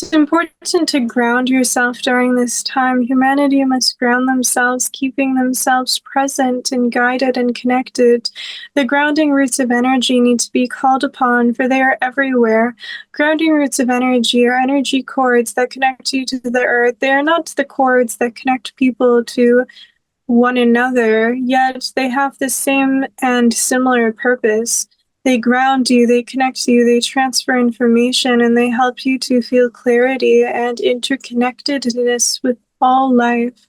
It's important to ground yourself during this time. Humanity must ground themselves, keeping themselves present and guided and connected. The grounding roots of energy need to be called upon, for they are everywhere. Grounding roots of energy are energy cords that connect you to the earth. They are not the cords that connect people to one another, yet they have the same and similar purpose. They ground you, they connect you, they transfer information, and they help you to feel clarity and interconnectedness with all life.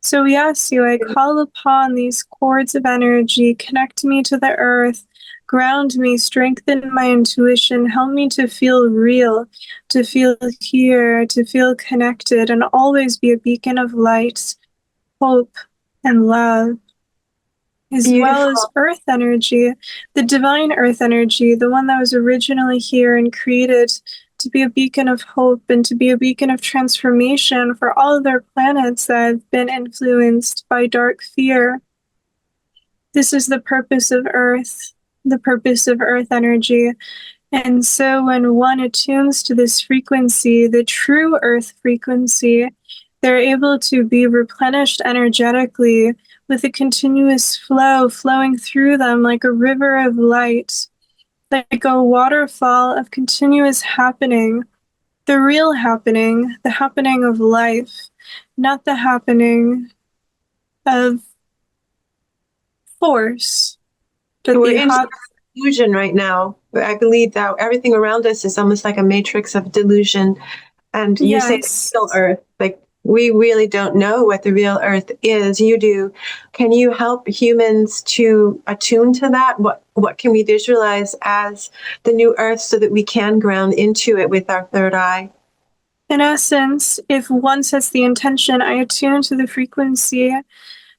So we ask you, I call upon these cords of energy, connect me to the earth, ground me, strengthen my intuition, help me to feel real, to feel here, to feel connected, and always be a beacon of light, hope, and love. As well as earth energy, the divine earth energy, the one that was originally here and created to be a beacon of hope and to be a beacon of transformation for all other planets that have been influenced by dark fear. This is the purpose of earth, the purpose of earth energy. And so when one attunes to this frequency, the true earth frequency, they're able to be replenished energetically with a continuous flow flowing through them like a river of light, like a waterfall of continuous happening, the real happening, the happening of life, not the happening of force. But we're in delusion right now. I believe that everything around us is almost like a matrix of delusion. And you say the real earth, like we really don't know what the real earth is. You do. Can you help humans to attune to that? What can we visualize as the new earth so that we can ground into it with our third eye? In essence, if one sets the intention, I attune to the frequency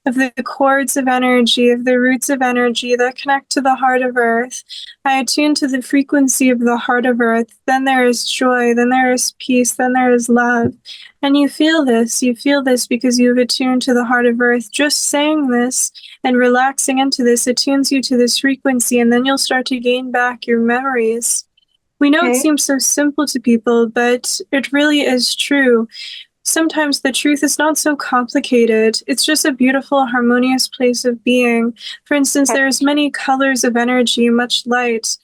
of the cords of energy, of the roots of energy that connect to the heart of earth. I attune to the frequency of the heart of earth. Then there is joy, then there is peace, then there is love. And you feel this because you've attuned to the heart of earth. Just saying this and relaxing into this attunes you to this frequency, and then you'll start to gain back your memories. We know it seems so simple to people, but it really is true. Sometimes the truth is not so complicated. It's just a beautiful, harmonious place of being. For instance, there's many colors of energy, much light.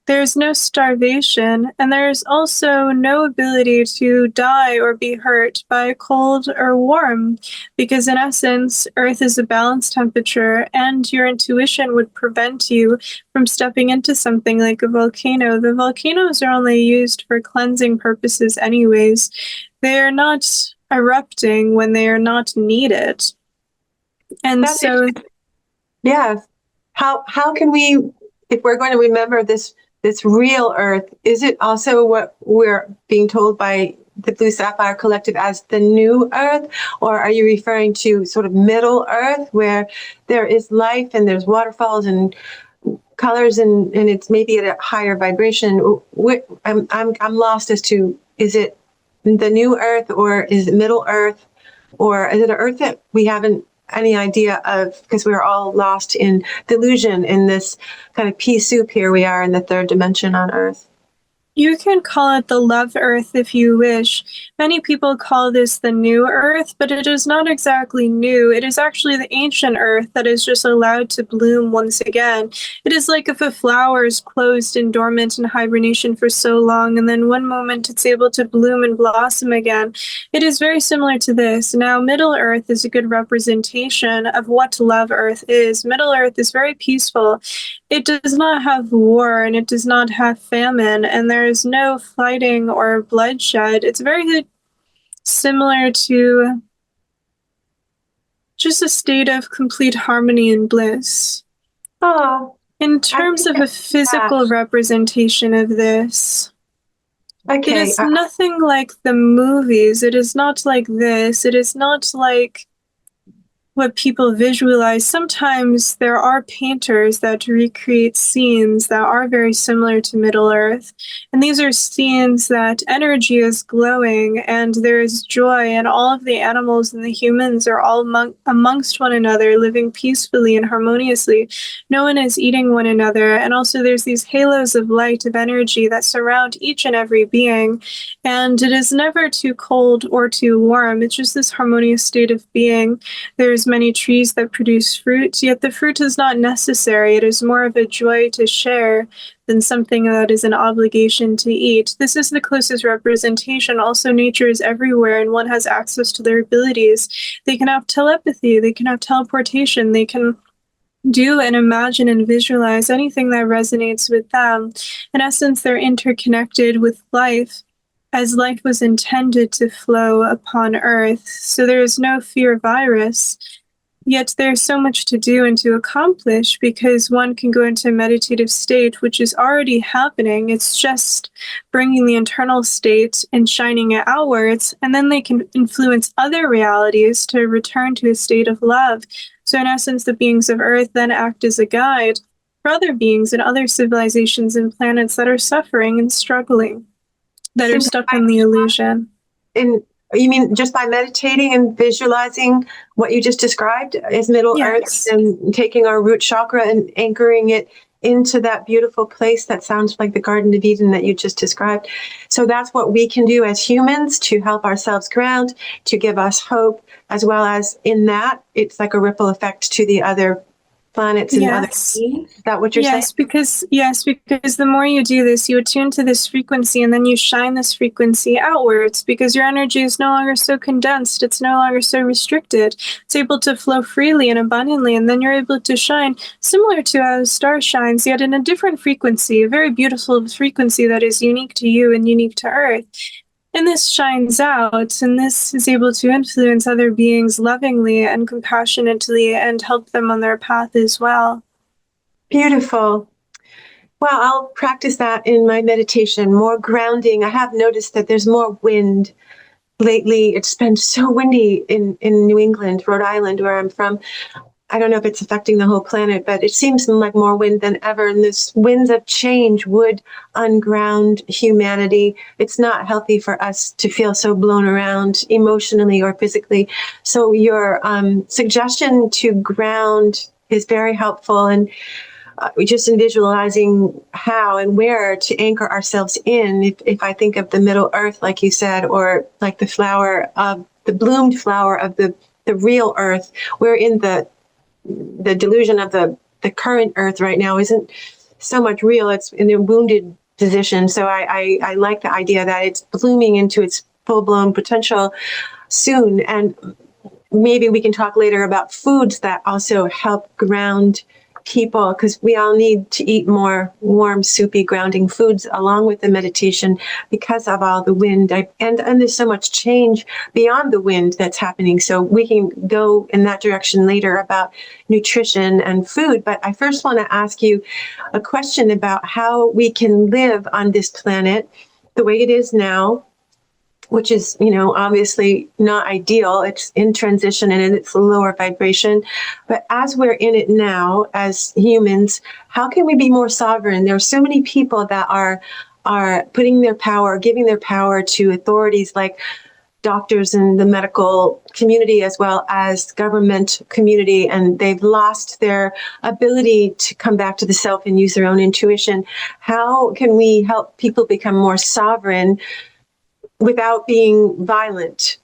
There's no starvation, and there's also no ability to die or be hurt by cold or warm, because in essence, Earth is a balanced temperature, and your intuition would prevent you from stepping into something like a volcano. The volcanoes are only used for cleansing purposes anyways. They are not erupting when they are not needed. And so, yeah, how can we, if we're going to remember this real earth, is it also what we're being told by the Blue Sapphire Collective as the new earth? Or are you referring to sort of middle earth where there is life and there's waterfalls and colors and it's maybe at a higher vibration? I'm lost as to, is it the new earth, or is it middle earth, or is it an earth that we haven't any idea of, because we're all lost in delusion in this kind of pea soup here we are in the third dimension on earth? you can call it the love earth if you wish. Many people call this the new earth, but it is not exactly new. It is actually the ancient earth that is just allowed to bloom once again. It is like if a flower is closed and dormant in hibernation for so long, and then one moment it's able to bloom and blossom again. It is very similar to this. Now, Middle Earth is a good representation of what love earth is. Middle Earth is very peaceful. It does not have war, and it does not have famine, and there is no fighting or bloodshed. It's very similar to just a state of complete harmony and bliss. Oh, in terms of a physical representation of this, it is nothing like the movies. It is not like this. It is not like what people visualize. Sometimes there are painters that recreate scenes that are very similar to Middle Earth. And these are scenes that energy is glowing and there is joy, and all of the animals and the humans are all amongst one another, living peacefully and harmoniously. No one is eating one another. And also there's these halos of light, of energy that surround each and every being. And it is never too cold or too warm. It's just this harmonious state of being. There's many trees that produce fruit, yet the fruit is not necessary. It is more of a joy to share than something that is an obligation to eat. This is the closest representation. Also, nature is everywhere, and one has access to their abilities. They can have telepathy, they can have teleportation, they can do and imagine and visualize anything that resonates with them. In essence, they're interconnected with life, as life was intended to flow upon Earth. So there is no fear virus. Yet there's so much to do and to accomplish, because one can go into a meditative state, which is already happening. It's just bringing the internal state and shining it outwards, and then they can influence other realities to return to a state of love. So in essence, the beings of Earth then act as a guide for other beings and other civilizations and planets that are suffering and struggling, that are stuck in the illusion. And you mean just by meditating and visualizing what you just described as Middle Yes. Earth, and taking our root chakra and anchoring it into that beautiful place that sounds like the Garden of Eden that you just described. So that's what we can do as humans to help ourselves ground, to give us hope, as well as in that, it's like a ripple effect to the other planets and other beings. Is that what you're saying? Because the more you do this, you attune to this frequency, and then you shine this frequency outwards, because your energy is no longer so condensed, it's no longer so restricted. It's able to flow freely and abundantly, and then you're able to shine similar to how a star shines, yet in a different frequency, a very beautiful frequency that is unique to you and unique to Earth. And this shines out, and this is able to influence other beings lovingly and compassionately and help them on their path as well. Beautiful. Well, I'll practice that in my meditation. More grounding. I have noticed that there's more wind lately. It's been so windy in New England, Rhode Island, where I'm from. I don't know if it's affecting the whole planet, but it seems like more wind than ever. And this winds of change would unground humanity. It's not healthy for us to feel so blown around emotionally or physically. So your suggestion to ground is very helpful. And just in visualizing how and where to anchor ourselves in. If I think of the Middle Earth, like you said, or like the bloomed flower of the real Earth, we're in the delusion of the current Earth right now isn't so much real. It's in a wounded position. So I like the idea that it's blooming into its full-blown potential soon. And maybe we can talk later about foods that also help ground people, because we all need to eat more warm, soupy, grounding foods along with the meditation because of all the wind. And there's so much change beyond the wind that's happening. So we can go in that direction later about nutrition and food. But I first want to ask you a question about how we can live on this planet the way it is now, which is, obviously not ideal. It's in transition and it's a lower vibration. But as we're in it now, as humans, how can we be more sovereign? There are so many people that are putting their power, giving their power to authorities like doctors in the medical community as well as government community, and they've lost their ability to come back to the self and use their own intuition. How can we help people become more sovereign without being violent,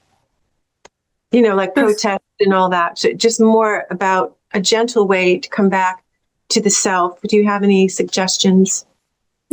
like protest and all that? So just more about a gentle way to come back to the self. Do you have any suggestions?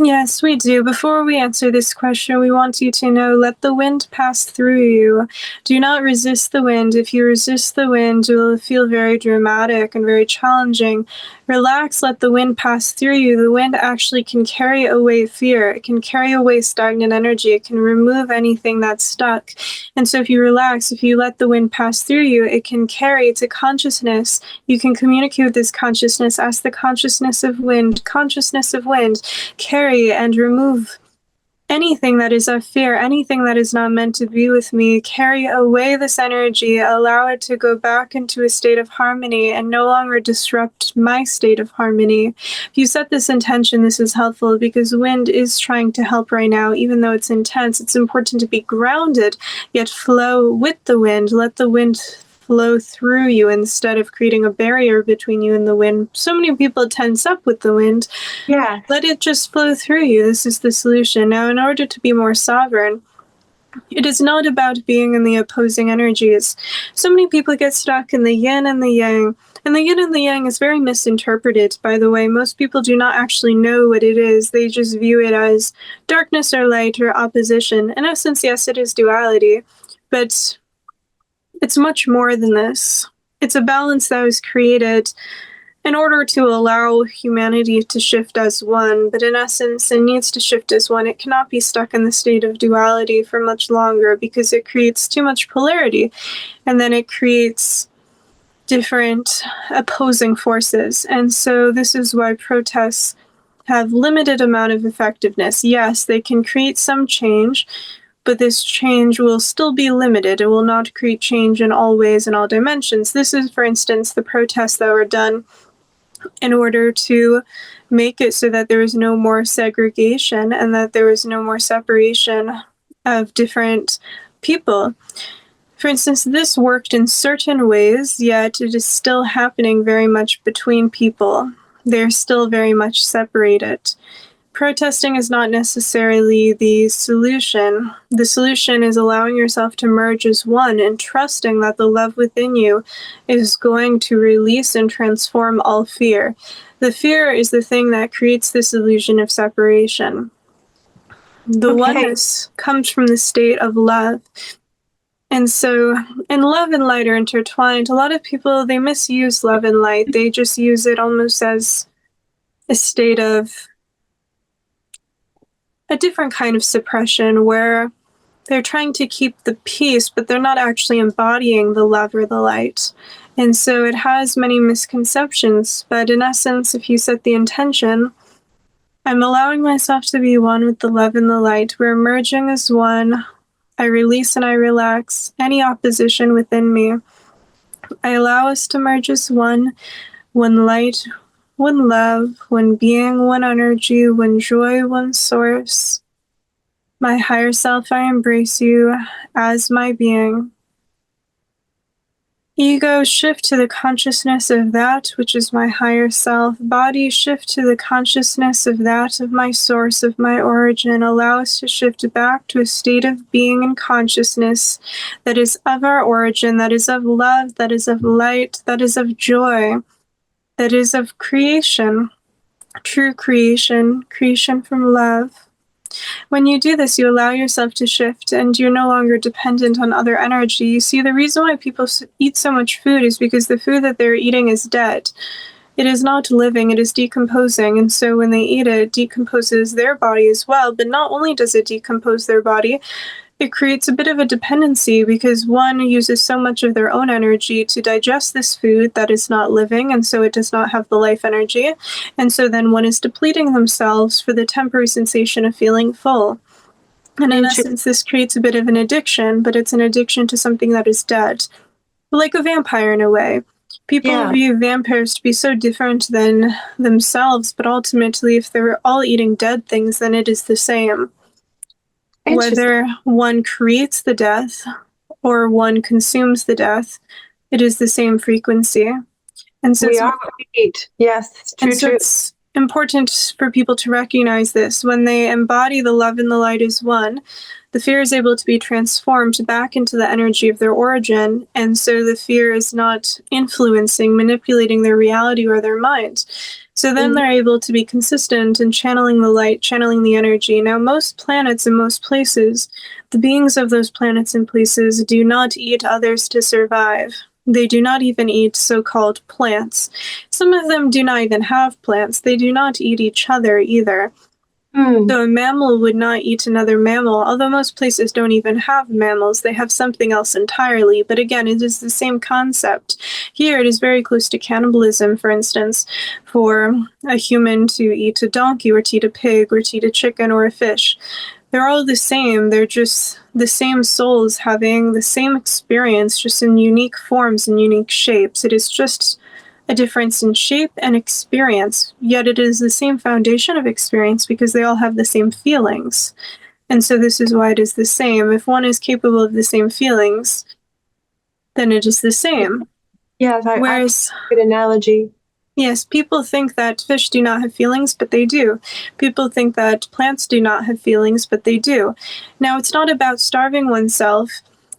Yes, we do. Before we answer this question, we want you to know, let the wind pass through you. Do not resist the wind. If you resist the wind, it will feel very dramatic and very challenging. Relax, let the wind pass through you. The wind actually can carry away fear. It can carry away stagnant energy. It can remove anything that's stuck. And so if you relax, if you let the wind pass through you, it can carry to consciousness. You can communicate with this consciousness as the consciousness of wind, carry and remove anything that is of fear, anything that is not meant to be with me, carry away this energy, allow it to go back into a state of harmony and no longer disrupt my state of harmony. If you set this intention, this is helpful because wind is trying to help right now. Even though it's intense, it's important to be grounded, yet flow with the wind. Let the wind flow through you instead of creating a barrier between you and the wind. So many people tense up with the wind. Yes. Let it just flow through you. This is the solution. Now, in order to be more sovereign, it is not about being in the opposing energies. So many people get stuck in the yin and the yang. And the yin and the yang is very misinterpreted, by the way. Most people do not actually know what it is. They just view it as darkness or light or opposition. In essence, yes, it is duality, but it's much more than this. It's a balance that was created in order to allow humanity to shift as one, but in essence, it needs to shift as one. It cannot be stuck in the state of duality for much longer because it creates too much polarity, and then it creates different opposing forces. And so this is why protests have limited amount of effectiveness. Yes, they can create some change, but this change will still be limited. It will not create change in all ways and all dimensions. This is, for instance, the protests that were done in order to make it so that there was no more segregation and that there was no more separation of different people. For instance, this worked in certain ways, yet it is still happening very much between people. They're still very much separated. Protesting is not necessarily the solution. The solution is allowing yourself to merge as one and trusting that the love within you is going to release and transform all fear. The fear is the thing that creates this illusion of separation. The oneness comes from the state of love. And so, and love and light are intertwined. A lot of people, they misuse love and light. They just use it almost as a state of a different kind of suppression where they're trying to keep the peace, but they're not actually embodying the love or the light. And so it has many misconceptions, but in essence, if you set the intention, I'm allowing myself to be one with the love and the light. We're merging as one. I release and I relax any opposition within me. I allow us to merge as one light, one love, one being, one energy, one joy, one source. My higher self, I embrace you as my being. Ego, shift to the consciousness of that which is my higher self. Body, shift to the consciousness of that of my source, of my origin. Allow us to shift back to a state of being and consciousness that is of our origin, that is of love, that is of light, that is of joy, that is of creation, true creation, creation from love. When you do this, you allow yourself to shift and you're no longer dependent on other energy. You see, the reason why people eat so much food is because the food that they're eating is dead. It is not living, it is decomposing. And so when they eat it, it decomposes their body as well. But not only does it decompose their body, it creates a bit of a dependency because one uses so much of their own energy to digest this food that is not living, and so it does not have the life energy. And so then one is depleting themselves for the temporary sensation of feeling full. And in essence, this creates a bit of an addiction, but it's an addiction to something that is dead. Like a vampire in a way. People view vampires to be so different than themselves, but ultimately, if they're all eating dead things, then it is the same. Whether one creates the death or one consumes the death, it is the same frequency. And so we are what we eat. Yes, true, and so it's important for people to recognize this. When they embody the love and the light as one, the fear is able to be transformed back into the energy of their origin, and so the fear is not influencing, manipulating their reality or their mind. So then they're able to be consistent in channeling the light, channeling the energy. Now, most planets and most places, the beings of those planets and places do not eat others to survive. They do not even eat so-called plants. Some of them do not even have plants. They do not eat each other either. So a mammal would not eat another mammal, although most places don't even have mammals. They have something else entirely. But again, it is the same concept. Here, it is very close to cannibalism, for instance, for a human to eat a donkey or to eat a pig or to eat a chicken or a fish. They're all the same. They're just the same souls having the same experience, just in unique forms and unique shapes. It is just a difference in shape and experience, yet it is the same foundation of experience because they all have the same feelings. And so this is why it is the same. If one is capable of the same feelings, then it is the same. Yes, Whereas, good analogy. yes, people think that fish do not have feelings, but they do. People think that plants do not have feelings, but they do. Now, it's not about starving oneself.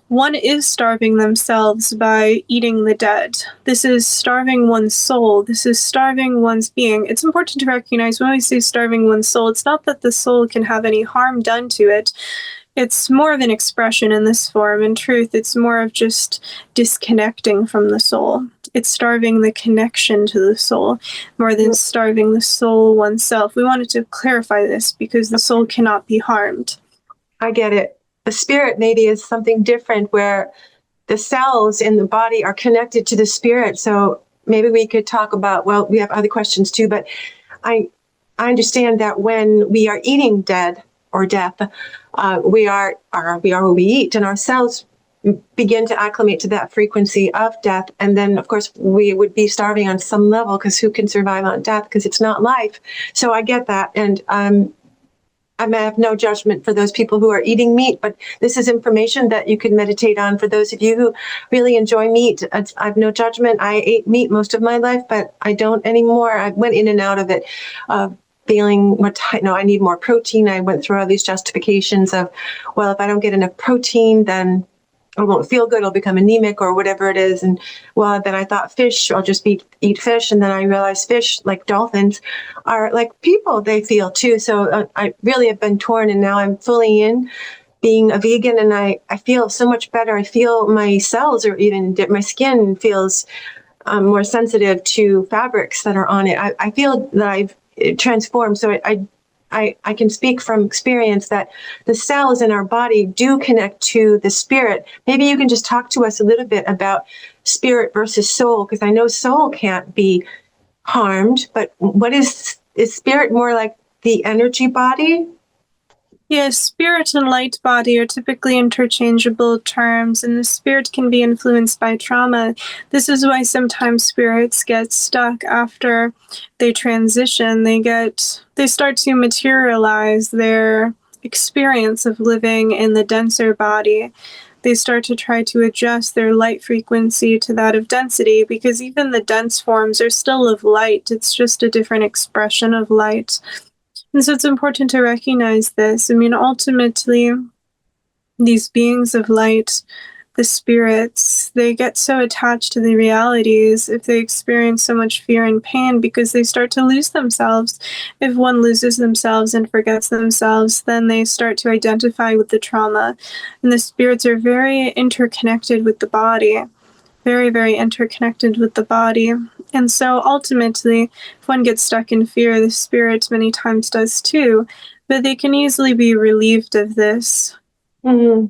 One is starving themselves by eating the dead. This is starving one's soul. This is starving one's being. It's important to recognize when we say starving one's soul, it's not that the soul can have any harm done to it. It's more of an expression in this form. In truth, it's more of just disconnecting from the soul. It's starving the connection to the soul more than starving the soul oneself. We wanted to clarify this because the soul cannot be harmed. I get it. The spirit maybe is something different where the cells in the body are connected to the spirit. So maybe we could talk about, well, we have other questions too, but I understand that when we are eating dead or death, we are what we eat, and our cells begin to acclimate to that frequency of death. And then, of course, we would be starving on some level because who can survive on death? Because it's not life. So I get that. And I may have no judgment for those people who are eating meat, but this is information that you can meditate on. For those of you who really enjoy meat, I have no judgment. I ate meat most of my life, but I don't anymore. I went in and out of it, feeling I need more protein. I went through all these justifications of, well, if I don't get enough protein, then I won't feel good, I'll become anemic or whatever it is. And well, then I thought fish, I'll just eat fish. And then I realized fish, like dolphins, are like people, they feel too. So I really have been torn, and now I'm fully in being a vegan, and I feel so much better. I feel my cells, or even my skin feels more sensitive to fabrics that are on it. I feel that I've transformed. So I can speak from experience that the cells in our body do connect to the spirit. Maybe you can just talk to us a little bit about spirit versus soul, because I know soul can't be harmed, but what is spirit more like the energy body? Yes, spirit and light body are typically interchangeable terms, and the spirit can be influenced by trauma. This is why sometimes spirits get stuck after they transition. They start to materialize their experience of living in the denser body. They start to try to adjust their light frequency to that of density, because even the dense forms are still of light. It's just a different expression of light. And so it's important to recognize this. I mean, ultimately, these beings of light, the spirits, they get so attached to the realities if they experience so much fear and pain because they start to lose themselves. If one loses themselves and forgets themselves, then they start to identify with the trauma. And the spirits are very interconnected with the body. Very, very interconnected with the body. And so ultimately, if one gets stuck in fear, the spirit many times does too, but they can easily be relieved of this. Mm-hmm.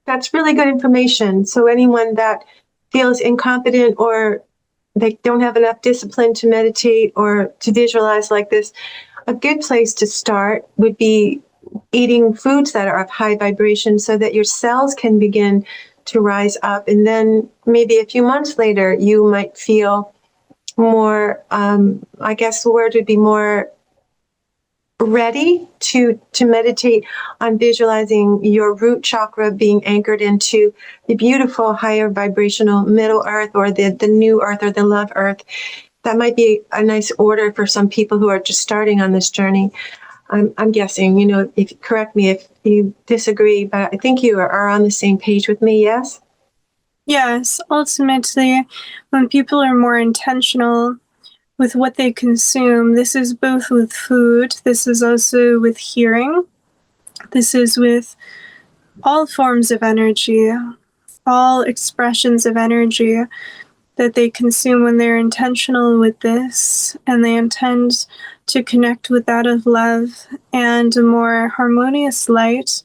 That's really good information. So anyone that feels incompetent or they don't have enough discipline to meditate or to visualize like this, a good place to start would be eating foods that are of high vibration so that your cells can begin to rise up. And then maybe a few months later, you might feel more, I guess the word would be more ready to meditate on visualizing your root chakra being anchored into the beautiful higher vibrational middle earth, or the new earth, or the love earth. That might be a nice order for some people who are just starting on this journey. I'm guessing, if correct me if you disagree, but I think you are on the same page with me, yes? Yes, ultimately, when people are more intentional with what they consume, this is both with food, this is also with hearing, this is with all forms of energy, all expressions of energy that they consume. When they're intentional with this and they intend to connect with that of love and a more harmonious light,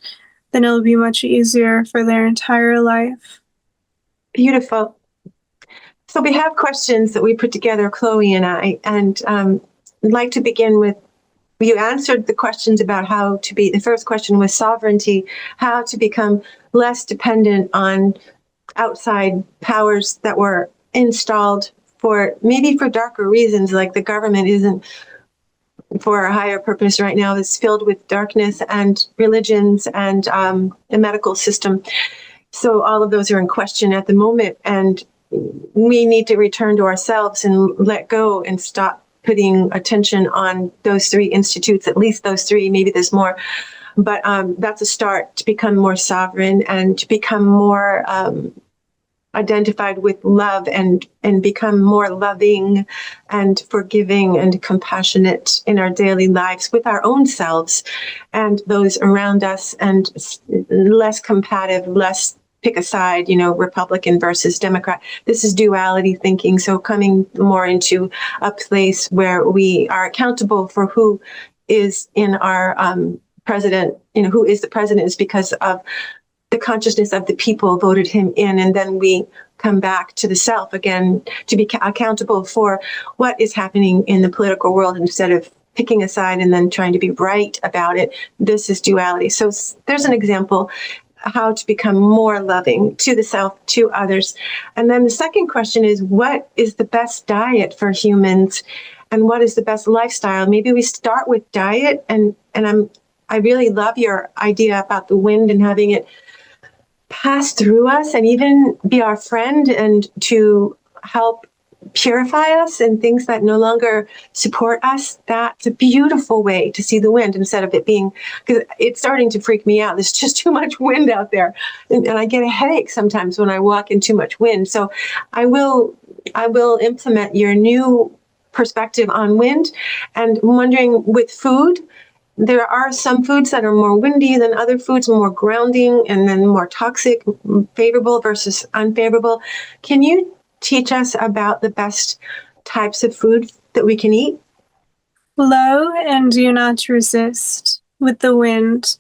then it'll be much easier for their entire life. Beautiful. So we have questions that we put together, Chloe and I, and I'd like to begin with you answered the questions about how to be, the first question was sovereignty, how to become less dependent on outside powers that were installed for maybe for darker reasons, like the government isn't for a higher purpose right now, is filled with darkness, and religions, and the medical system. So all of those are in question at the moment, and we need to return to ourselves and let go and stop putting attention on those three institutes, at least those three, maybe there's more. But that's a start to become more sovereign and to become more identified with love, and become more loving and forgiving and compassionate in our daily lives with our own selves and those around us, and less combative, less pick a side, Republican versus Democrat. This is duality thinking. So coming more into a place where we are accountable for who is in our president, who is the president is because of the consciousness of the people voted him in, and then we come back to the self again to be accountable for what is happening in the political world instead of picking a side and then trying to be right about it. This is duality. So there's an example how to become more loving to the self, to others. And then the second question is, what is the best diet for humans, and what is the best lifestyle? Maybe we start with diet, and I really love your idea about the wind and having it pass through us and even be our friend, and to help purify us and things that no longer support us. That's a beautiful way to see the wind, instead of it being, because it's starting to freak me out. There's just too much wind out there. And I get a headache sometimes when I walk in too much wind. So I will implement your new perspective on wind. And I'm wondering, with food, there are some foods that are more windy than other foods, more grounding, and then more toxic, favorable versus unfavorable. Can you teach us about the best types of food that we can eat? Flow and do not resist with the wind.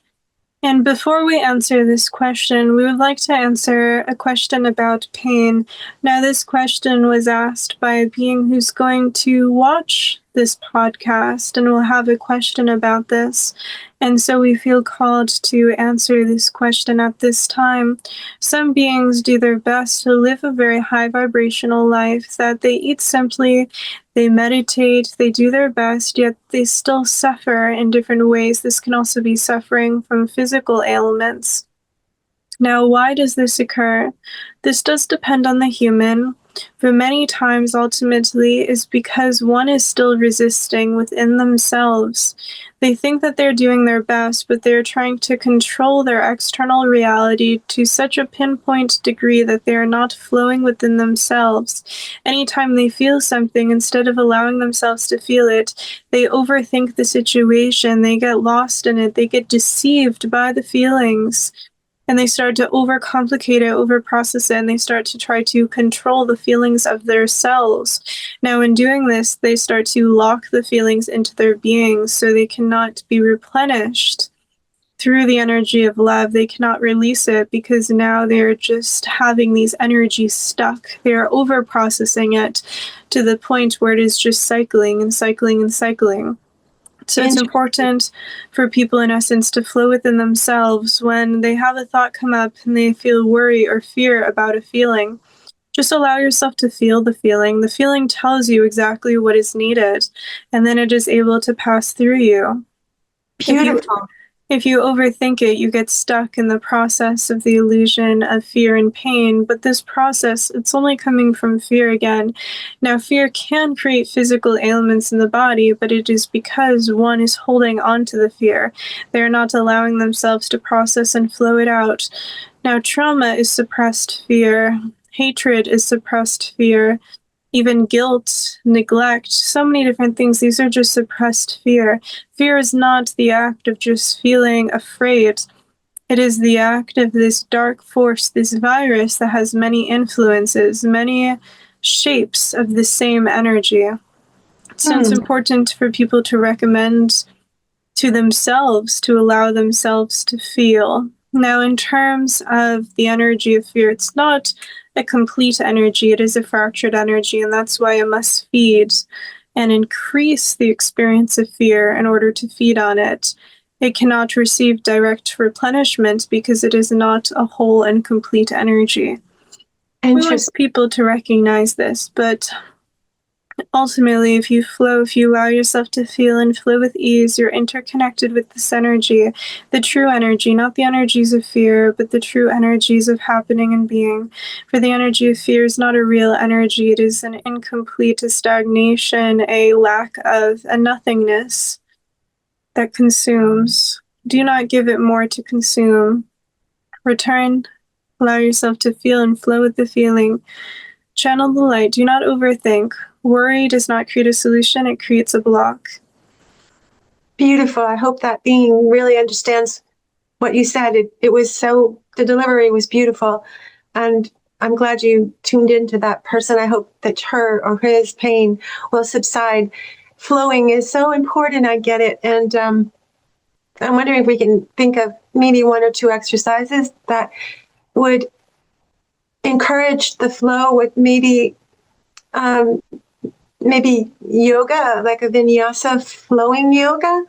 And before we answer this question, we would like to answer a question about pain. Now, this question was asked by a being who's going to watch this podcast and will have a question about this. And so we feel called to answer this question at this time. Some beings do their best to live a very high vibrational life, that they eat simply, they meditate, they do their best, yet they still suffer in different ways. This can also be suffering from physical ailments. Now, why does this occur? This does depend on the human, but many times ultimately is because one is still resisting within themselves. They think that they're doing their best, but they're trying to control their external reality to such a pinpoint degree that they are not flowing within themselves. Anytime they feel something, instead of allowing themselves to feel it, they overthink the situation, they get lost in it, they get deceived by the feelings. And they start to overcomplicate it, overprocess it, and they start to try to control the feelings of their selves. Now, in doing this, they start to lock the feelings into their beings, so they cannot be replenished through the energy of love. They cannot release it, because now they're just having these energies stuck. They're overprocessing it to the point where it is just cycling and cycling and cycling. So it's important for people, in essence, to flow within themselves when they have a thought come up and they feel worry or fear about a feeling. Just allow yourself to feel the feeling. The feeling tells you exactly what is needed, and then it is able to pass through you. Beautiful. If you overthink it, you get stuck in the process of the illusion of fear and pain. But this process, it's only coming from fear again. Now, fear can create physical ailments in the body, but it is because one is holding on to the fear. They're not allowing themselves to process and flow it out. Now, trauma is suppressed fear. Hatred is suppressed fear. Even guilt, neglect, so many different things. These are just suppressed fear. Fear is not the act of just feeling afraid. It is the act of this dark force, this virus that has many influences, many shapes of the same energy. So it's important for people to recommend to themselves to allow themselves to feel. Now, in terms of the energy of fear, it's not a complete energy, it is a fractured energy, and that's why it must feed and increase the experience of fear in order to feed on it. It cannot receive direct replenishment because it is not a whole and complete energy. We want people to recognize this, but ultimately, if you flow, if you allow yourself to feel and flow with ease, you're interconnected with this energy, the true energy, not the energies of fear, but the true energies of happening and being. For the energy of fear is not a real energy. It is an incomplete, a stagnation, a lack of, a nothingness that consumes. Do not give it more to consume. Return, allow yourself to feel and flow with the feeling. Channel the light. Do not overthink. Worry does not create a solution, it creates a block. Beautiful. I hope that being really understands what you said. It was so, the delivery was beautiful. And I'm glad you tuned into that person. I hope that her or his pain will subside. Flowing is so important. I get it. And I'm wondering if we can think of maybe one or two exercises that would encourage the flow with maybe yoga, like a vinyasa flowing yoga.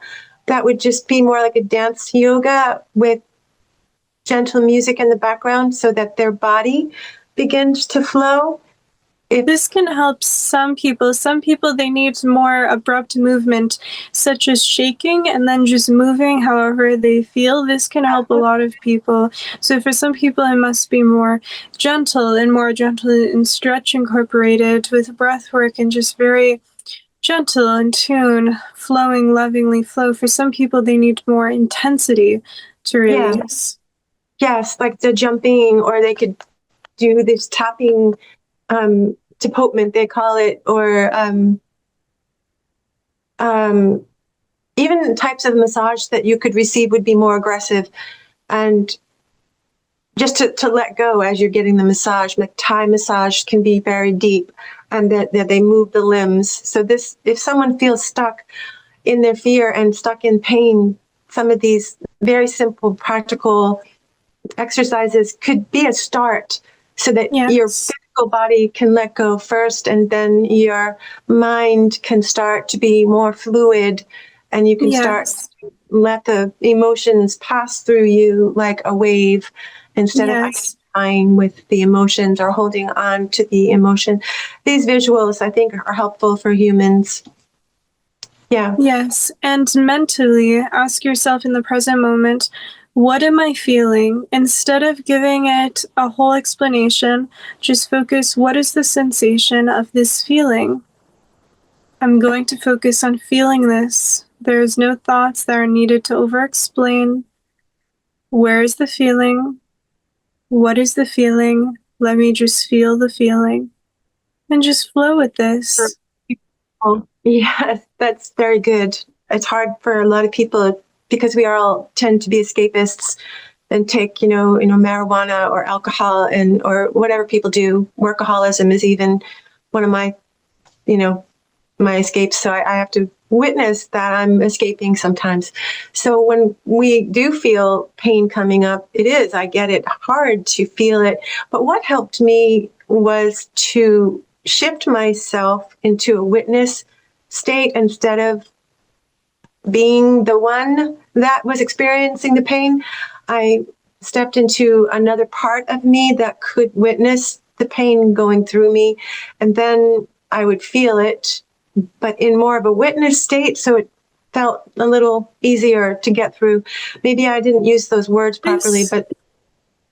That would just be more like a dance yoga with gentle music in the background so that their body begins to flow. This can help some people. Some people, they need more abrupt movement, such as shaking and then just moving however they feel. This can help a lot of people. So for some people, it must be more gentle and stretch incorporated with breath work and just very gentle in tune, flowing, lovingly flow. For some people, they need more intensity to release. Yes, like the jumping, or they could do this tapping deportment, they call it, or even types of massage that you could receive would be more aggressive. And just to let go as you're getting the massage, like Thai massage can be very deep, and that they move the limbs. So this, if someone feels stuck in their fear and stuck in pain, some of these very simple, practical exercises could be a start so that your physical body can let go first, and then your mind can start to be more fluid, and you can start to let the emotions pass through you like a wave instead of identifying with the emotions or holding on to the emotion. These visuals, I think, are helpful for humans. Yeah. Yes, and mentally ask yourself in the present moment, what am I feeling? Instead of giving it a whole explanation, just focus, what is the sensation of this feeling? I'm going to focus on feeling this. There's no thoughts that are needed to over-explain. Where is the feeling? What is the feeling? Let me just feel the feeling and just flow with this. Yes, that's very good. It's hard for a lot of people because we all tend to be escapists and take, marijuana or alcohol or whatever people do. Workaholism is even one of my, my escapes. So I have to witness that I'm escaping sometimes. So when we do feel pain coming up, I get it, hard to feel it. But what helped me was to shift myself into a witness state instead of being the one that was experiencing the pain. I stepped into another part of me that could witness the pain going through me, and then I would feel it, but in more of a witness state, so it felt a little easier to get through. Maybe I didn't use those words properly, but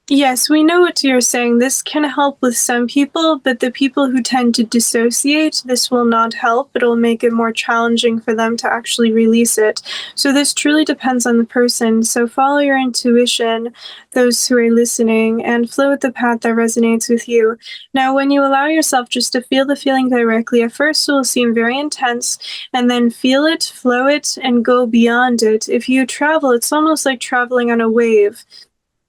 yes, we know what you're saying. This can help with some people, but the people who tend to dissociate, this will not help. It'll make it more challenging for them to actually release it. So this truly depends on the person. So follow your intuition, those who are listening, and flow with the path that resonates with you. Now, when you allow yourself just to feel the feeling directly, at first it will seem very intense, and then feel it, flow it, and go beyond it. If you travel, it's almost like traveling on a wave.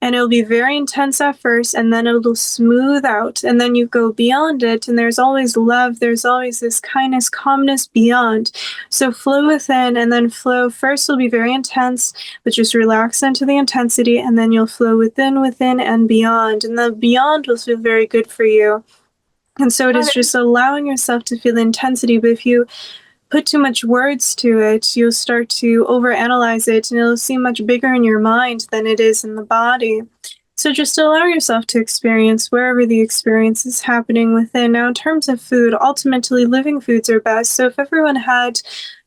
And it'll be very intense at first, and then it'll smooth out, and then you go beyond it, and there's always love, there's always this kindness, calmness beyond. So flow within, and then flow. First will be very intense, but just relax into the intensity, and then you'll flow within, and beyond. And the beyond will feel very good for you. And so it is just allowing yourself to feel the intensity, but if you put too much words to it, you'll start to overanalyze it, and it'll seem much bigger in your mind than it is in the body. So just allow yourself to experience wherever the experience is happening within. Now, in terms of food, ultimately living foods are best. So if everyone had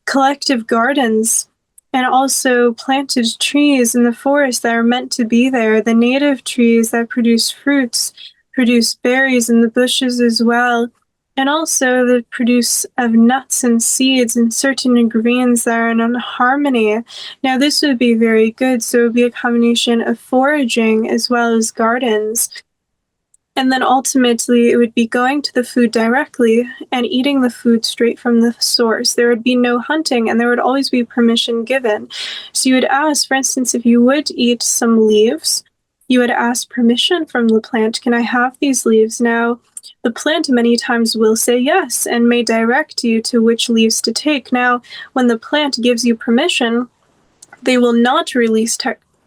collective gardens and also planted trees in the forest that are meant to be there, the native trees that produce fruits, produce berries in the bushes as well, and also the produce of nuts and seeds and certain ingredients that are in harmony. Now, this would be very good. So it would be a combination of foraging as well as gardens. And then ultimately, it would be going to the food directly and eating the food straight from the source. There would be no hunting, and there would always be permission given. So you would ask, for instance, if you would eat some leaves, you would ask permission from the plant, can I have these leaves? Now, the plant many times will say yes and may direct you to which leaves to take. Now, when the plant gives you permission, they will not release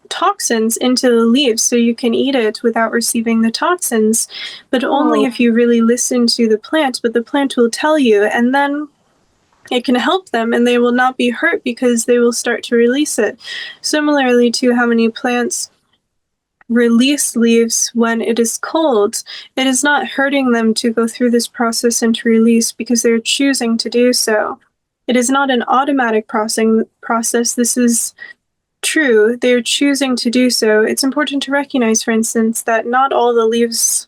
toxins into the leaves, so you can eat it without receiving the toxins, but only if you really listen to the plant. But the plant will tell you, and then it can help them, and they will not be hurt because they will start to release it. Similarly to how many plants release leaves when it is cold, it is not hurting them to go through this process and to release because they're choosing to do so. It is not an automatic process. This is true. They're choosing to do so. It's important to recognize, for instance, that not all the leaves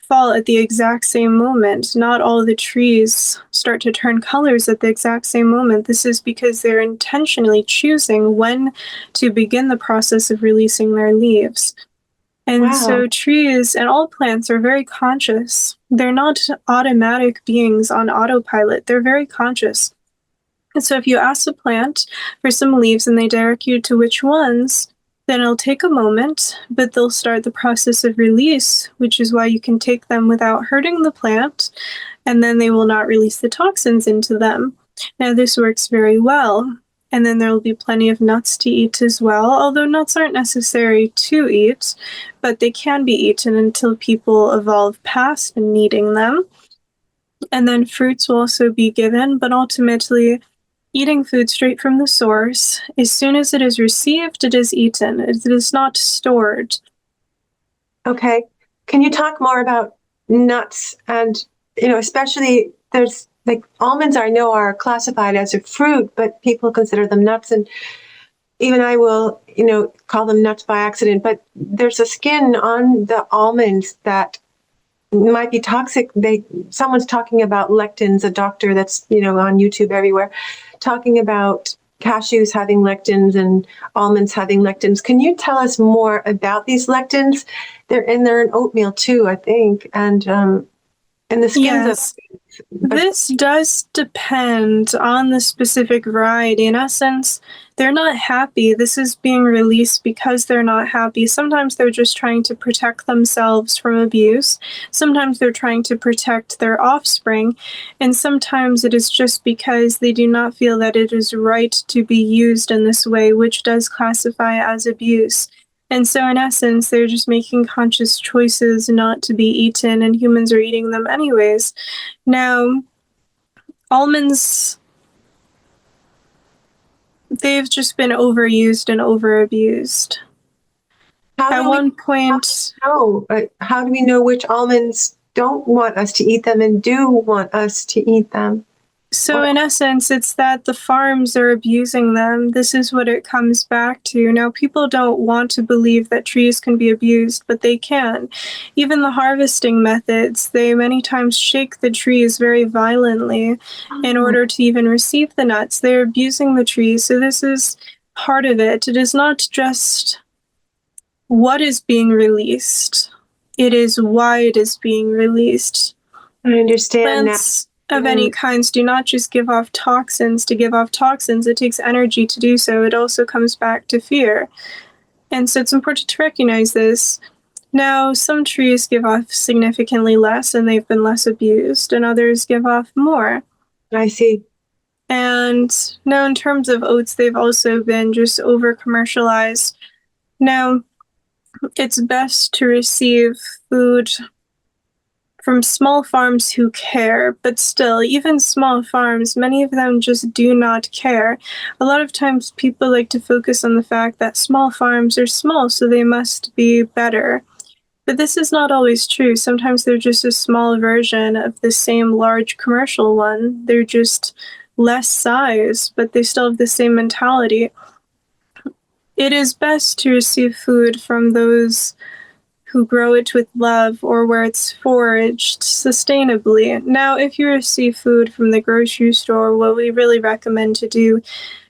fall at the exact same moment. Not all the trees start to turn colors at the exact same moment. This is because they're intentionally choosing when to begin the process of releasing their leaves. And so trees and all plants are very conscious. They're not automatic beings on autopilot. They're very conscious. And so if you ask the plant for some leaves and they direct you to which ones, then it'll take a moment, but they'll start the process of release, which is why you can take them without hurting the plant, and then they will not release the toxins into them. Now, this works very well. And then there will be plenty of nuts to eat as well, although nuts aren't necessary to eat, but they can be eaten until people evolve past needing them. And then fruits will also be given, but ultimately, eating food straight from the source, as soon as it is received, it is eaten. It is not stored. Okay. Can you talk more about nuts? And, especially there's like almonds, I know, are classified as a fruit, but people consider them nuts. And even I will, call them nuts by accident. But there's a skin on the almonds that might be toxic. Someone's talking about lectins, a doctor that's, on YouTube everywhere, talking about cashews having lectins and almonds having lectins. Can you tell us more about these lectins? They're in oatmeal too, I think, and the skins. Yes. This does depend on the specific variety. In essence, they're not happy. This is being released because they're not happy. Sometimes they're just trying to protect themselves from abuse. Sometimes they're trying to protect their offspring. And sometimes it is just because they do not feel that it is right to be used in this way, which does classify as abuse. And so in essence, they're just making conscious choices not to be eaten, and humans are eating them anyways. Now, almonds, they've just been overused and overabused. At one point... How do we know which almonds don't want us to eat them and do want us to eat them? So in essence, it's that the farms are abusing them. This is what it comes back to. Now, people don't want to believe that trees can be abused, but they can. Even the harvesting methods, they many times shake the trees very violently in order to even receive the nuts. They're abusing the trees. So this is part of it. It is not just what is being released. It is why it is being released. I understand Plants of any kinds do not just give off toxins to give off toxins. It takes energy to do so. It also comes back to fear. And so it's important to recognize this. Now, some trees give off significantly less and they've been less abused, and others give off more. I see. And now in terms of oats, they've also been just over-commercialized. Now, it's best to receive food from small farms who care, but still, even small farms, many of them just do not care. A lot of times people like to focus on the fact that small farms are small, so they must be better. But this is not always true. Sometimes they're just a small version of the same large commercial one. They're just less size, but they still have the same mentality. It is best to receive food from those who grow it with love or where it's foraged sustainably. Now, if you receive food from the grocery store, what we really recommend to do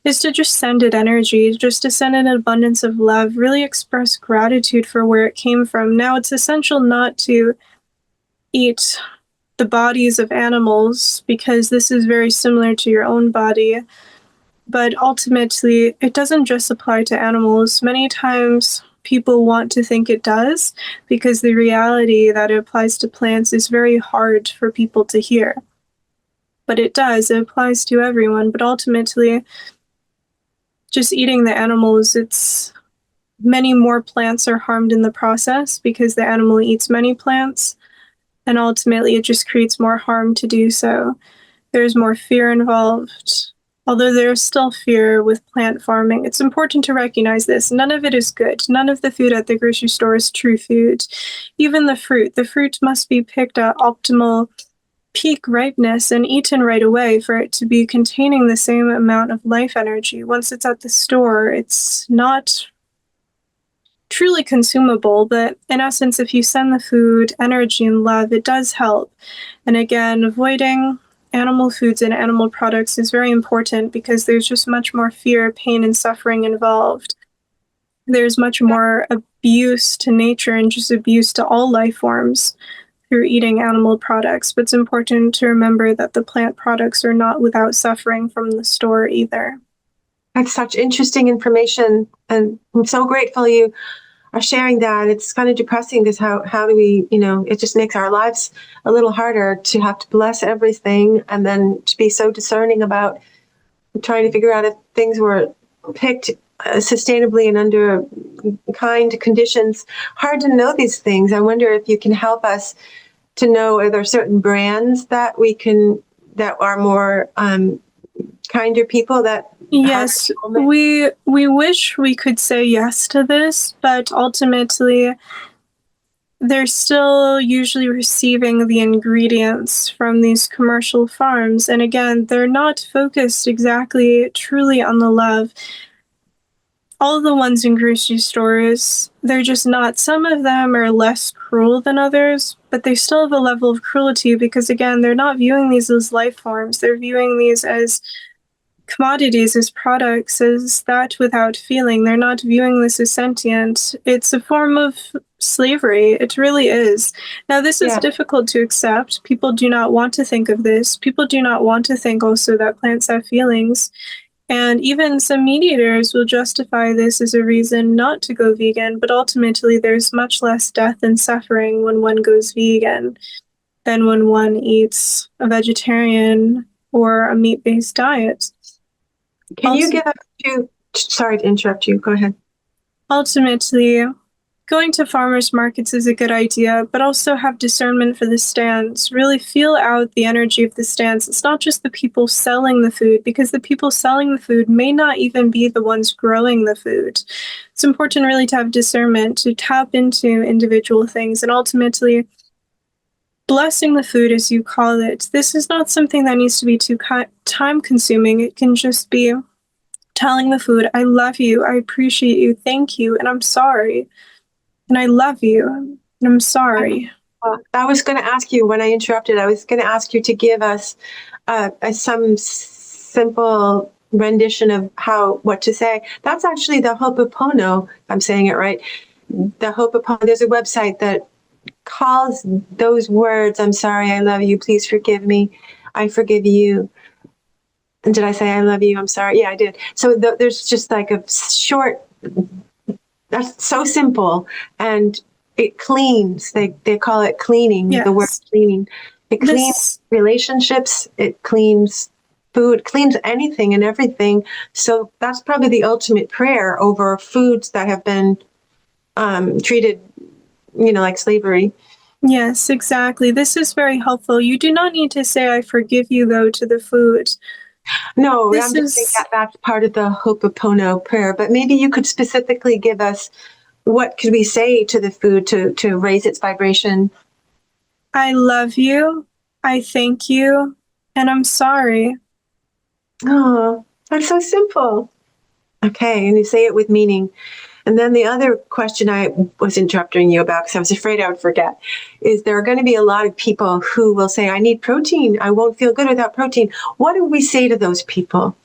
is to just send it energy, just to send an abundance of love, really express gratitude for where it came from. Now, it's essential not to eat the bodies of animals because this is very similar to your own body. But ultimately, it doesn't just apply to animals. Many times people want to think it does because the reality that it applies to plants is very hard for people to hear. But it does, it applies to everyone. But ultimately, just eating the animals, it's many more plants are harmed in the process because the animal eats many plants. And ultimately, it just creates more harm to do so. There's more fear involved. Although there's still fear with plant farming, it's important to recognize this. None of it is good. None of the food at the grocery store is true food. Even the fruit must be picked at optimal peak ripeness and eaten right away for it to be containing the same amount of life energy. Once it's at the store, it's not truly consumable, but in essence, if you send the food, energy, and love, it does help. And again, avoiding animal foods and animal products is very important because there's just much more fear, pain, and suffering involved. There's much more abuse to nature and just abuse to all life forms through eating animal products. But it's important to remember that the plant products are not without suffering from the store either. That's such interesting information, and I'm so grateful you are sharing that. It's kind of depressing because how do we, it just makes our lives a little harder to have to bless everything and then to be so discerning about trying to figure out if things were picked sustainably and under kind conditions. Hard to know these things. I wonder if you can help us to know, are there certain brands that are more kinder people that Yes, we wish we could say yes to this, but ultimately they're still usually receiving the ingredients from these commercial farms. And again, they're not focused exactly truly on the love. All the ones in grocery stores, they're just not. Some of them are less cruel than others, but they still have a level of cruelty because, again, they're not viewing these as life forms. They're viewing these as commodities, as products, as that without feeling. They're not viewing this as sentient. It's a form of slavery. It really is. Now, this is difficult to accept. People do not want to think of this. People do not want to think also that plants have feelings. And even some meat eaters will justify this as a reason not to go vegan, but ultimately there's much less death and suffering when one goes vegan than when one eats a vegetarian or a meat-based diet. Can you give us sorry to interrupt you, go ahead. Ultimately, going to farmers markets is a good idea, but also have discernment for the stands. Really feel out the energy of the stands. It's not just the people selling the food, because the people selling the food may not even be the ones growing the food. It's important really to have discernment, to tap into individual things, and ultimately blessing the food, as you call it. This is not something that needs to be too time-consuming. It can just be telling the food, I love you, I appreciate you, thank you, and I'm sorry. And I love you, and I'm sorry. I was going to ask you, when I interrupted, I was going to ask you to give us some simple rendition of what to say. That's actually the Ho'oponopono, if I'm saying it right. The Ho'oponopono, there's a website that calls those words, I'm sorry, I love you, please forgive me, I forgive you. And did I say I love you? I'm sorry. Yeah, I did. So there's just like a short, that's so simple. And it cleans. They call it cleaning, the word cleaning. It cleans relationships. It cleans food, cleans anything and everything. So that's probably the ultimate prayer over foods that have been treated, like slavery. Yes, exactly. This is very helpful. You do not need to say, I forgive you, though, to the food. No, This I'm just saying is, that that's part of the Ho'oponopono prayer. But maybe you could specifically give us what could we say to the food to raise its vibration? I love you, I thank you, and I'm sorry. Oh, that's so simple. Okay, and you say it with meaning. And then the other question I was interrupting you about, because I was afraid I would forget, is there are going to be a lot of people who will say, I need protein. I won't feel good without protein. What do we say to those people?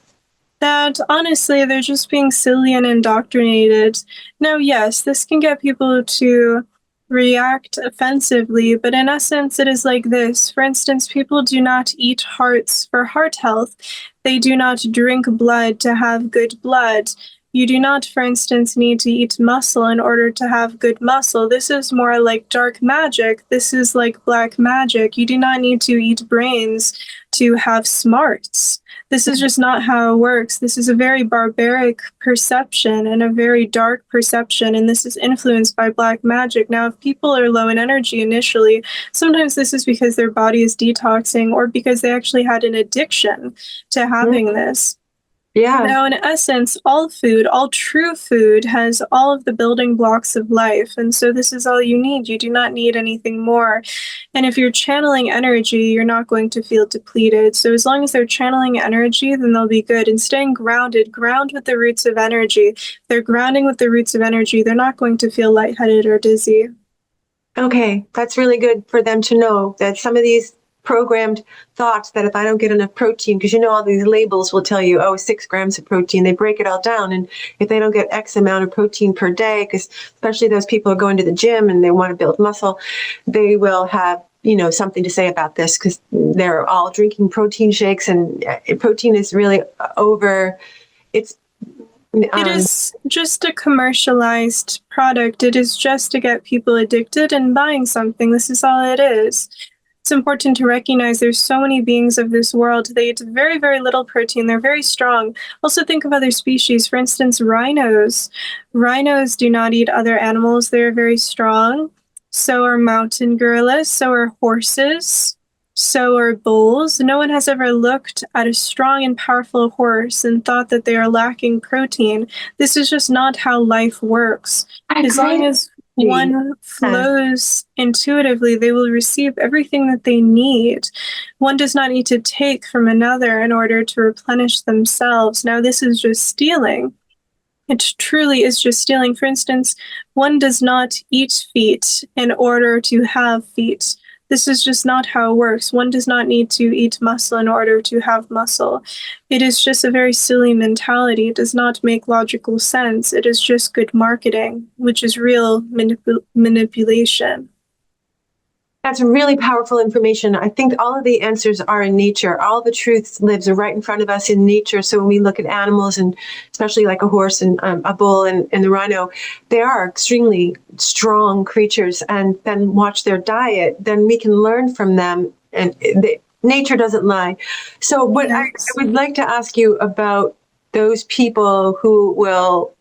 That honestly, they're just being silly and indoctrinated. Now, yes, this can get people to react offensively, but in essence, it is like this. For instance, people do not eat hearts for heart health. They do not drink blood to have good blood. You do not, for instance, need to eat muscle in order to have good muscle. This is more like dark magic. This is like black magic. You do not need to eat brains to have smarts. This is just not how it works. This is a very barbaric perception and a very dark perception, and this is influenced by black magic. Now, if people are low in energy initially, sometimes this is because their body is detoxing or because they actually had an addiction to having this. Yeah. Now, in essence, all food, all true food, has all of the building blocks of life. And so, this is all you need. You do not need anything more. And if you're channeling energy, you're not going to feel depleted. So, as long as they're channeling energy, then they'll be good. And staying grounded, ground with the roots of energy. If they're grounding with the roots of energy, they're not going to feel lightheaded or dizzy. Okay, that's really good for them to know that some of these programmed thoughts that if I don't get enough protein, because you know all these labels will tell you, oh, 6 grams of protein, they break it all down. And if they don't get X amount of protein per day, because especially those people who are going to the gym and they want to build muscle, they will have, something to say about this because they're all drinking protein shakes and protein is really over. It's It is just a commercialized product. It is just to get people addicted and buying something. This is all it is. It's important to recognize there's so many beings of this world. They eat very, very little protein. They're very strong. Also think of other species. For instance, rhinos. Rhinos do not eat other animals. They're very strong. So are mountain gorillas. So are horses. So are bulls. No one has ever looked at a strong and powerful horse and thought that they are lacking protein. This is just not how life works. As long as one flows intuitively, they will receive everything that they need. One does not need to take from another in order to replenish themselves. Now, this is just stealing. It truly is just stealing. For instance, one does not eat feet in order to have feet. This is just not how it works. One does not need to eat muscle in order to have muscle. It is just a very silly mentality. It does not make logical sense. It is just good marketing, which is real manipulation. That's really powerful information. I think all of the answers are in nature. All the truth lives right in front of us in nature. So when we look at animals, and especially like a horse and a bull and the rhino, they are extremely strong creatures. And then watch their diet, then we can learn from them. And nature doesn't lie. So what I would like to ask you about those people who will,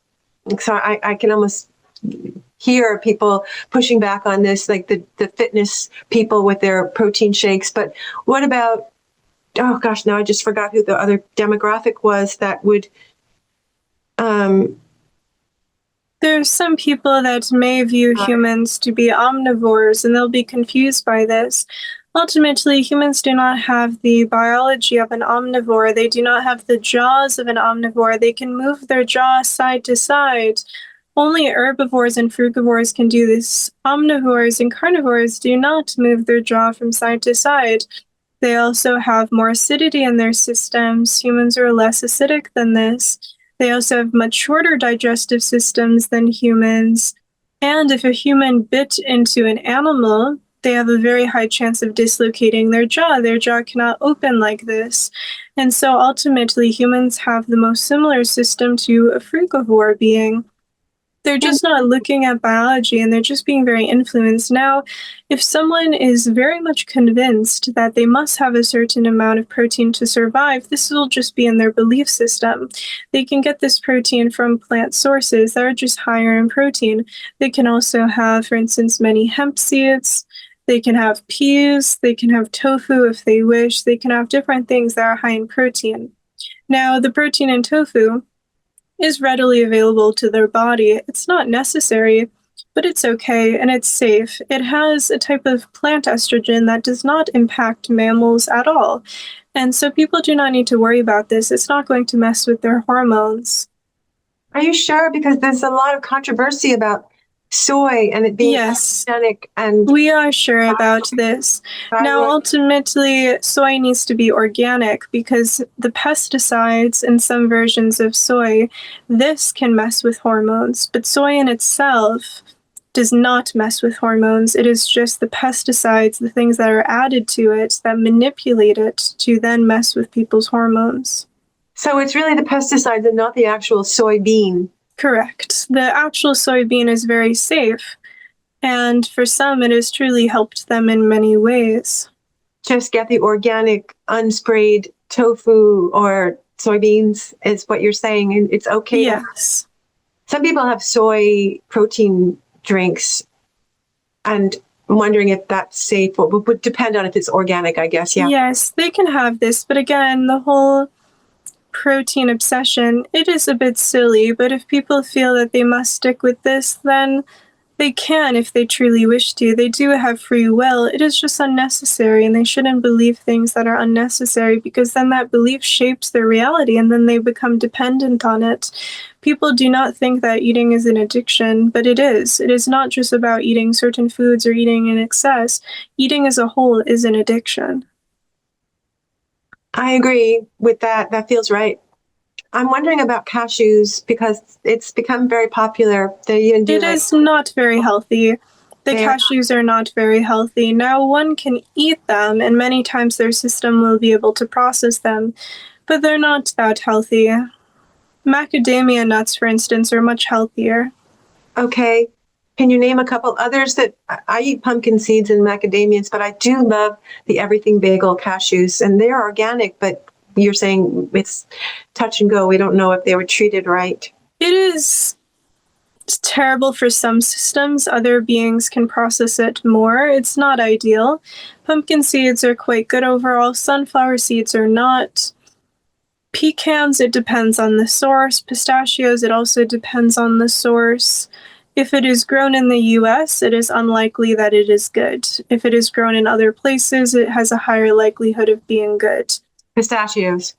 so I can almost hear people pushing back on this, like the fitness people with their protein shakes. But what about, oh gosh, now I just forgot who the other demographic was that would. There's some people that may view humans to be omnivores, and they'll be confused by this. Ultimately, humans do not have the biology of an omnivore. They do not have the jaws of an omnivore. They can move their jaw side to side. Only herbivores and frugivores can do this. Omnivores and carnivores do not move their jaw from side to side. They also have more acidity in their systems. Humans are less acidic than this. They also have much shorter digestive systems than humans. And if a human bit into an animal, they have a very high chance of dislocating their jaw. Their jaw cannot open like this. And so ultimately, humans have the most similar system to a frugivore being. They're just not looking at biology, and they're just being very influenced. Now, if someone is very much convinced that they must have a certain amount of protein to survive, this will just be in their belief system. They can get this protein from plant sources that are just higher in protein. They can also have, for instance, many hemp seeds. They can have peas, they can have tofu if they wish, they can have different things that are high in protein. Now, the protein in tofu is readily available to their body. It's not necessary, but it's okay and it's safe. It has a type of plant estrogen that does not impact mammals at all. And so people do not need to worry about this. It's not going to mess with their hormones. Are you sure? Because there's a lot of controversy about soy and it being Yes, allergenic and we are sure about this. Now, thyroid. ultimately, soy needs to be organic because the pesticides in some versions of soy, this can mess with hormones, but soy in itself does not mess with hormones. It is just the pesticides, the things that are added to it, that manipulate it to then mess with people's hormones. So it's really the pesticides and not the actual soybean. Correct. The actual soybean is very safe, and for some, it has truly helped them in many ways. Just get the organic, unsprayed tofu or soybeans, is what you're saying. And it's okay. Yes. Some people have soy protein drinks, and I'm wondering if that's safe. Well, it would depend on if it's organic, I guess. Yeah. Yes, they can have this, but again, the whole protein obsession, it is a bit silly, but if people feel that they must stick with this, then they can if they truly wish to. They do have free will. It is just unnecessary, and they shouldn't believe things that are unnecessary because then that belief shapes their reality and then they become dependent on it. People do not think that eating is an addiction, but it is. It is not just about eating certain foods or eating in excess. Eating as a whole is an addiction. I agree with that. That feels right. I'm wondering about cashews because it's become very popular. They even do It is not very healthy. The cashews are not very healthy. Now, one can eat them, and many times their system will be able to process them, but they're not that healthy. Macadamia nuts, for instance, are much healthier. Okay. Can you name a couple others that I eat pumpkin seeds and macadamias, but I do love the everything bagel cashews, and they're organic, but you're saying it's touch and go. We don't know if they were treated right. It is terrible for some systems. Other beings can process it more. It's not ideal. Pumpkin seeds are quite good overall. Sunflower seeds are not. Pecans, it depends on the source. Pistachios, it also depends on the source. If it is grown in the US, it is unlikely that it is good. If it is grown in other places, it has a higher likelihood of being good. Pistachios.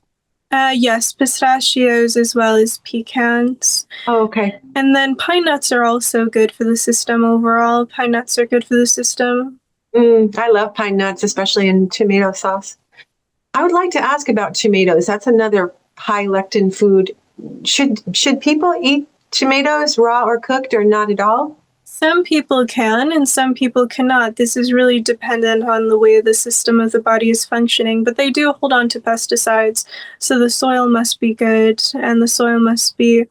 Yes, pistachios as well as pecans. Oh, okay. And then pine nuts are also good for the system overall. Pine nuts are good for the system. I love pine nuts, especially in tomato sauce. I would like to ask about tomatoes. That's another high lectin food. Should people eat tomatoes raw or cooked or not at all? Some people can and some people cannot. This is really dependent on the way the system of the body is functioning, but they do hold on to pesticides. So the soil must be good and the soil must be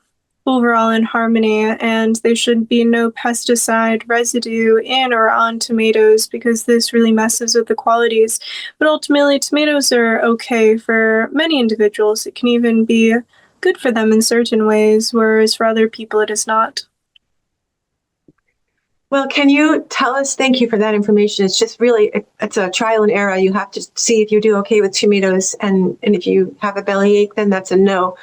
overall in harmony, and there should be no pesticide residue in or on tomatoes because this really messes with the qualities. But ultimately, tomatoes are okay for many individuals. It can even be good for them in certain ways, whereas for other people it is not. Well, can you tell us, thank you for that information. It's just really, it's a trial and error. You have to see if you do okay with tomatoes, and if you have a bellyache, then that's a no.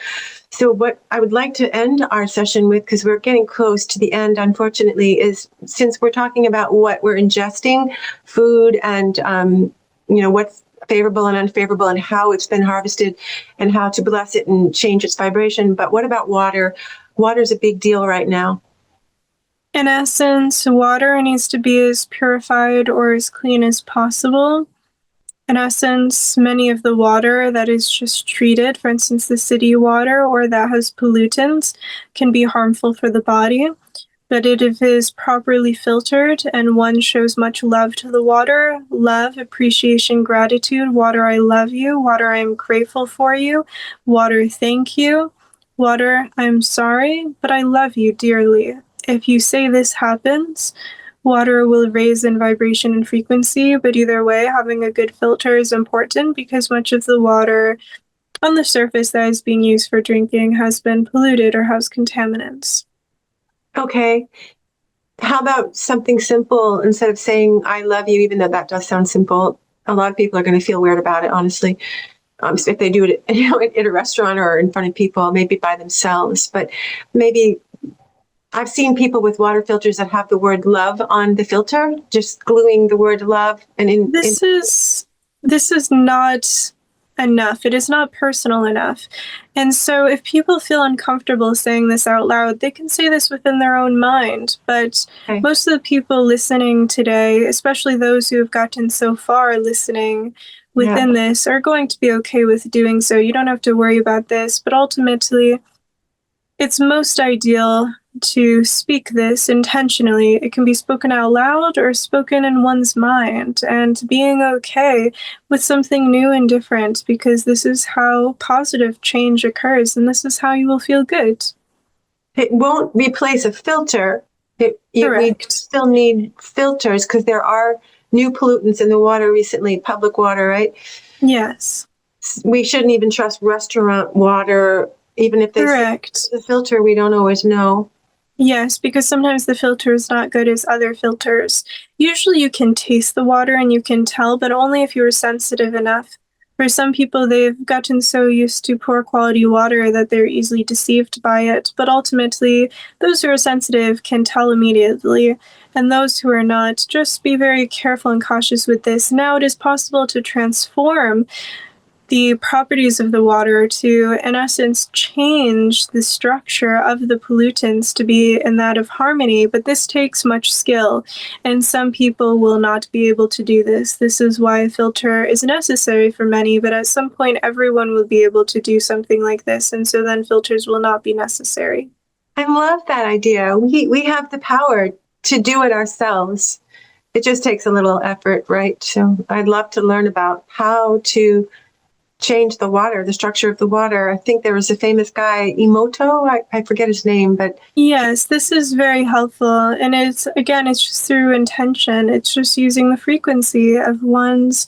So what I would like to end our session with, because we're getting close to the end, unfortunately, is since we're talking about what we're ingesting, food, and what's favorable and unfavorable, and how it's been harvested, and how to bless it and change its vibration. But what about water? Water is a big deal right now. In essence, water needs to be as purified or as clean as possible. In essence, many of the water that is just treated, for instance, the city water or that has pollutants, can be harmful for the body. But if it is properly filtered and one shows much love to the water, love, appreciation, gratitude, water, I love you, water, I am grateful for you, water, thank you, water, I'm sorry, but I love you dearly. If you say this happens, water will raise in vibration and frequency, but either way, having a good filter is important because much of the water on the surface that is being used for drinking has been polluted or has contaminants. Okay. how about something simple instead of saying I love you, even though that does sound simple? A lot of people are going to feel weird about it, honestly. If they do it, at a restaurant or in front of people, maybe by themselves, but maybe I've seen people with water filters that have the word love on the filter, just gluing the word love. And This is not enough. It is not personal enough. And so if people feel uncomfortable saying this out loud, they can say this within their own mind. But okay. most of the people listening today, especially those who have gotten so far listening within this, are going to be okay with doing so. You don't have to worry about this. But ultimately, it's most ideal to speak this intentionally. It can be spoken out loud or spoken in one's mind, and being okay with something new and different, because this is how positive change occurs, and this is how you will feel good. It won't replace a filter. We still need filters because there are new pollutants in the water recently, public water, right? Yes. We shouldn't even trust restaurant water, even if they say the filter, we don't always know. Yes, because sometimes the filter is not good as other filters. Usually you can taste the water and you can tell, but only if you are sensitive enough. For some people, they've gotten so used to poor quality water that they're easily deceived by it, but ultimately, those who are sensitive can tell immediately, and those who are not, just be very careful and cautious with this. Now it is possible to transform the properties of the water to, in essence, change the structure of the pollutants to be in that of harmony, but this takes much skill, and some people will not be able to do this. This is why a filter is necessary for many, but at some point everyone will be able to do something like this, and so then filters will not be necessary. I love that idea. We have the power to do it ourselves. It just takes a little effort, right? So I'd love to learn about how to change the water, the structure of the water. I think there was a famous guy, Emoto, I forget his name, but yes, this is very helpful. And it's just through intention. It's just using the frequency of one's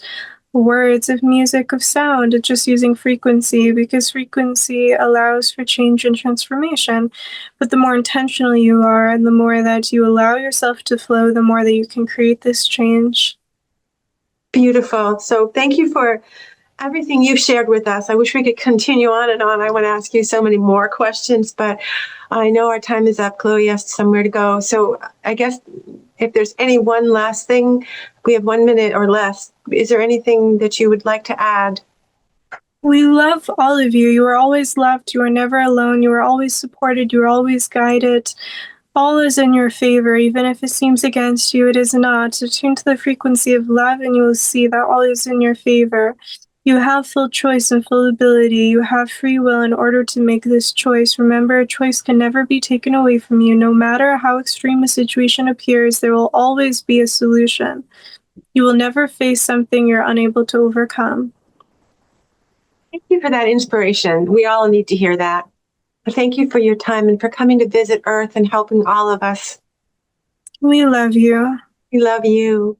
words, of music, of sound. It's just using frequency, because frequency allows for change and transformation. But the more intentional you are and the more that you allow yourself to flow, the more that you can create this change. Beautiful. So thank you for everything you've shared with us. I wish we could continue on and on. I want to ask you so many more questions, but I know our time is up. Chloe has somewhere to go. So I guess if there's any one last thing, we have 1 minute or less. Is there anything that you would like to add? We love all of you. You are always loved. You are never alone. You are always supported. You are always guided. All is in your favor, even if it seems against you, it is not. So tune to the frequency of love and you will see that all is in your favor. You have full choice and full ability. You have free will in order to make this choice. Remember, a choice can never be taken away from you. No matter how extreme a situation appears, there will always be a solution. You will never face something you're unable to overcome. Thank you for that inspiration. We all need to hear that. Thank you for your time and for coming to visit Earth and helping all of us. We love you. We love you.